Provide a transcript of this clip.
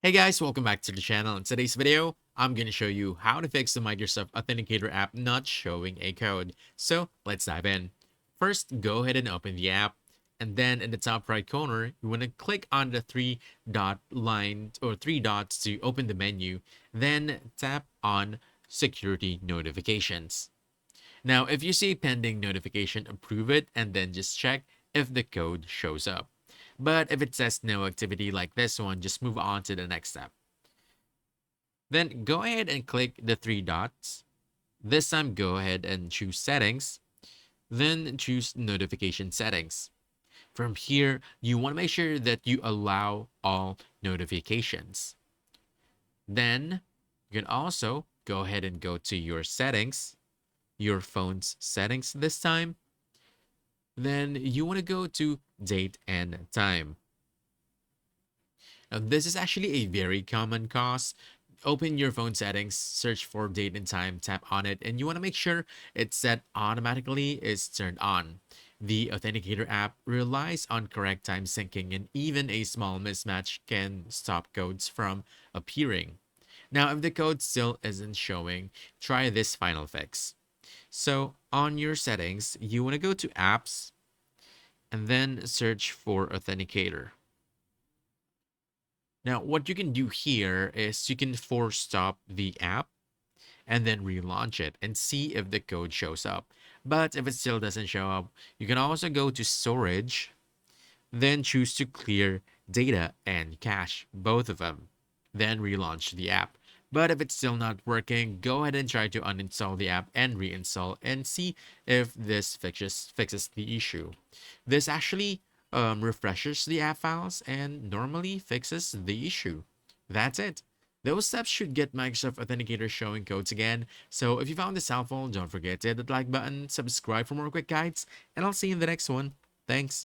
Hey guys, welcome back to the channel. In today's video, I'm going to show you how to fix the Microsoft Authenticator app not showing a code. So let's dive in. First, go ahead and open the app. And then in the top right corner, you want to click on the three dots to open the menu. Then tap on security notifications. Now, if you see pending notification, approve it and then just check if the code shows up. But if it says no activity like this one, just move on to the next step. Then go ahead and click the three dots. This time, go ahead and choose settings, then choose notification settings. From here, you want to make sure that you allow all notifications. Then you can also go ahead and go to your settings, your phone's settings this time. Then you want to go to date and time. Now, this is actually a very common cause. Open your phone settings, search for date and time, tap on it, and you want to make sure it's set automatically is turned on. The Authenticator app relies on correct time syncing, and even a small mismatch can stop codes from appearing. Now, if the code still isn't showing, try this final fix. So, on your settings, you want to go to apps and then search for Authenticator. Now, what you can do here is you can force stop the app and then relaunch it and see if the code shows up. But if it still doesn't show up, you can also go to storage, then choose to clear data and cache, both of them, then relaunch the app. But if it's still not working, go ahead and try to uninstall the app and reinstall and see if this fixes the issue. This actually refreshes the app files and normally fixes the issue. That's it. Those steps should get Microsoft Authenticator showing codes again. So if you found this helpful, don't forget to hit the like button, subscribe for more quick guides, and I'll see you in the next one. Thanks.